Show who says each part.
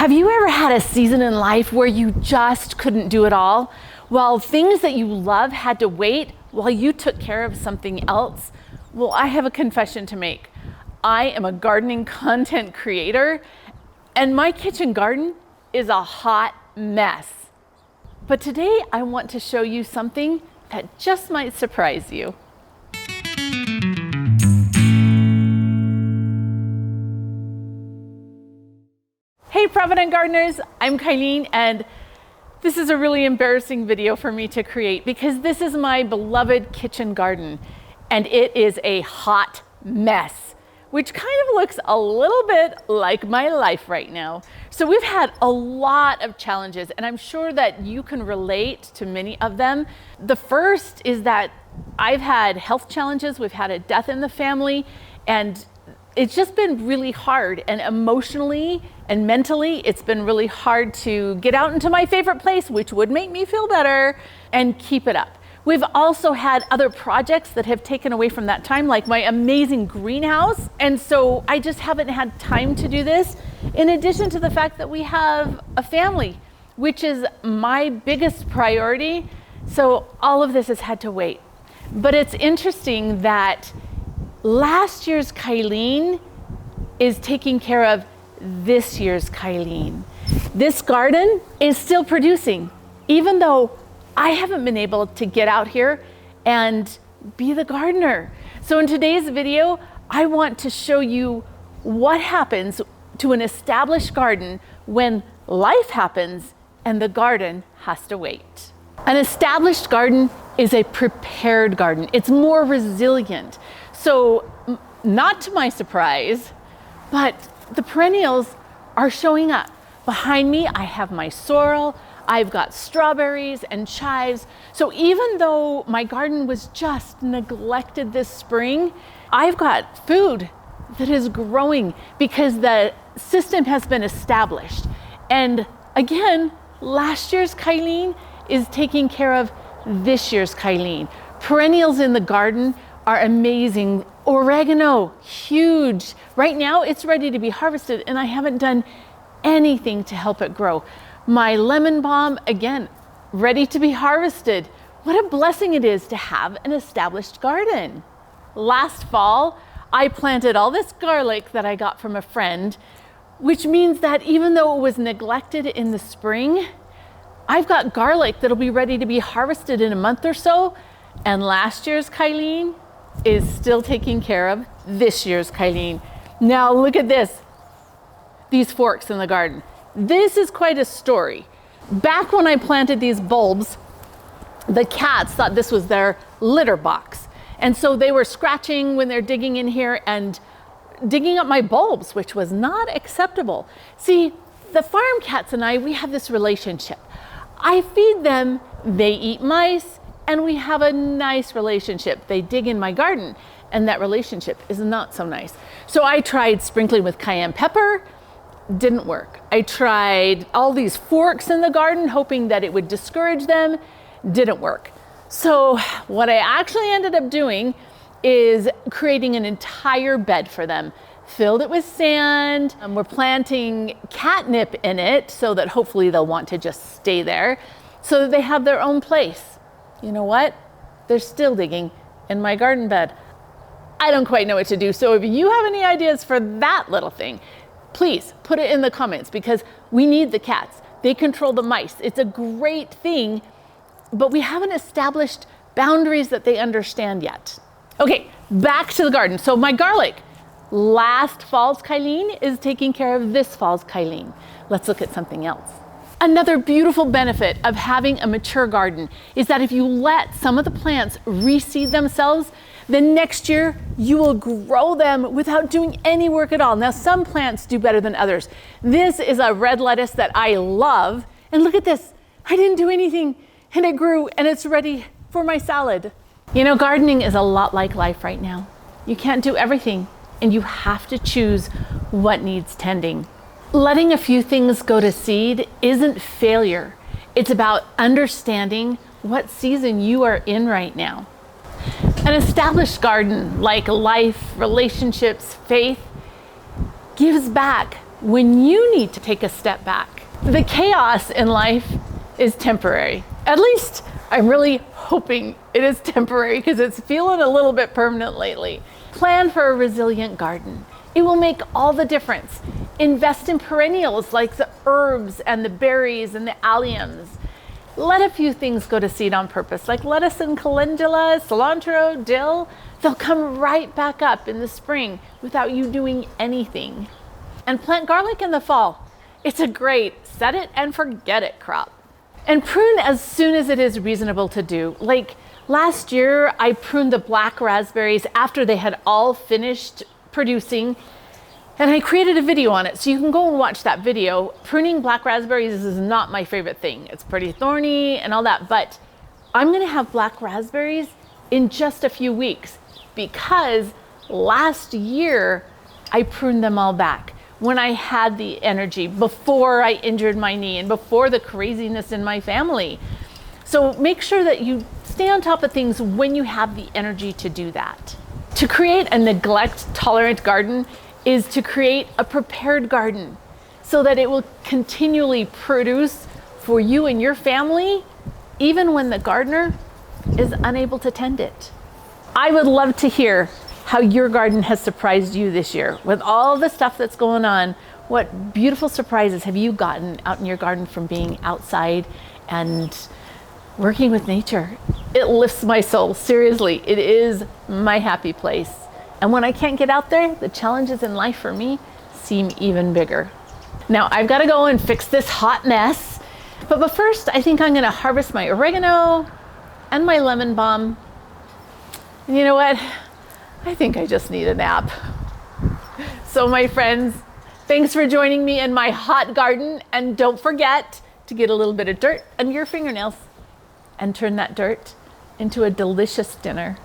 Speaker 1: Have you ever had a season in life where you just couldn't do it all? While things that you love had to wait while you took care of something else? Well, I have a confession to make. I am a gardening content creator, and my kitchen garden is a hot mess. But today I want to show you something that just might surprise you. Hey Provident gardeners, I'm Kylene, and this is a really embarrassing video for me to create because this is my beloved kitchen garden and it is a hot mess, which kind of looks a little bit like my life right now. So we've had a lot of challenges and I'm sure that you can relate to many of them. The first is that I've had health challenges, we've had a death in the family, and it's just been really hard, and emotionally and mentally, it's been really hard to get out into my favorite place, which would make me feel better, and keep it up. We've also had other projects that have taken away from that time, like my amazing greenhouse. And so I just haven't had time to do this, in addition to the fact that we have a family, which is my biggest priority. So all of this has had to wait. But it's interesting that last year's Kylene is taking care of this year's Kylene. This garden is still producing, even though I haven't been able to get out here and be the gardener. So in today's video, I want to show you what happens to an established garden when life happens and the garden has to wait. An established garden is a prepared garden. It's more resilient. So not to my surprise, but the perennials are showing up. Behind me, I have my sorrel, I've got strawberries and chives. So even though my garden was just neglected this spring, I've got food that is growing because the system has been established. And again, last year's Kylene is taking care of this year's Kylene. Perennials in the garden are amazing. Oregano, huge. Right now it's ready to be harvested and I haven't done anything to help it grow. My lemon balm, again, ready to be harvested. What a blessing it is to have an established garden. Last fall, I planted all this garlic that I got from a friend, which means that even though it was neglected in the spring, I've got garlic that'll be ready to be harvested in a month or so. And last year's Kylene is still taking care of this year's Kylene. Now look at this, these forks in the garden. This is quite a story. Back when I planted these bulbs, the cats thought this was their litter box. And so they were scratching when they're digging in here and digging up my bulbs, which was not acceptable. See, the farm cats and I, we have this relationship. I feed them, they eat mice, and we have a nice relationship. They dig in my garden, and that relationship is not so nice. So I tried sprinkling with cayenne pepper, didn't work. I tried all these forks in the garden, hoping that it would discourage them, didn't work. So what I actually ended up doing is creating an entire bed for them, filled it with sand, and we're planting catnip in it so that hopefully they'll want to just stay there so that they have their own place. You know what? They're still digging in my garden bed. I don't quite know what to do. So if you have any ideas for that little thing, please put it in the comments because we need the cats. They control the mice. It's a great thing, but we haven't established boundaries that they understand yet. Okay, back to the garden. So my garlic, last fall's Kylene is taking care of this fall's Kylene. Let's look at something else. Another beautiful benefit of having a mature garden is that if you let some of the plants reseed themselves, then next year you will grow them without doing any work at all. Now, some plants do better than others. This is a red lettuce that I love. And look at this. I didn't do anything and it grew and it's ready for my salad. You know, gardening is a lot like life right now. You can't do everything and you have to choose what needs tending. Letting a few things go to seed isn't failure. It's about understanding what season you are in right now. An established garden, like life, relationships, faith, gives back when you need to take a step back. The chaos in life is temporary. At least I'm really hoping it is temporary because it's feeling a little bit permanent lately. Plan for a resilient garden. It will make all the difference. Invest in perennials like the herbs and the berries and the alliums. Let a few things go to seed on purpose, like lettuce and calendula, cilantro, dill. They'll come right back up in the spring without you doing anything. And plant garlic in the fall. It's a great set it and forget it crop. And prune as soon as it is reasonable to do. Like last year, I pruned the black raspberries after they had all finished producing, and I created a video on it, so you can go and watch that video. Pruning black raspberries is not my favorite thing. It's pretty thorny and all that, but I'm gonna have black raspberries in just a few weeks because last year I pruned them all back when I had the energy, before I injured my knee and before the craziness in my family. So make sure that you stay on top of things when you have the energy to do that. To create a neglect-tolerant garden is to create a prepared garden so that it will continually produce for you and your family, even when the gardener is unable to tend it. I would love to hear how your garden has surprised you this year. With all the stuff that's going on, what beautiful surprises have you gotten out in your garden from being outside and working with nature? It lifts my soul, seriously. It is my happy place. And when I can't get out there, the challenges in life for me seem even bigger. Now I've got to go and fix this hot mess. But first, I think I'm gonna harvest my oregano and my lemon balm. And you know what? I think I just need a nap. So my friends, thanks for joining me in my hot garden, and don't forget to get a little bit of dirt under your fingernails and turn that dirt into a delicious dinner.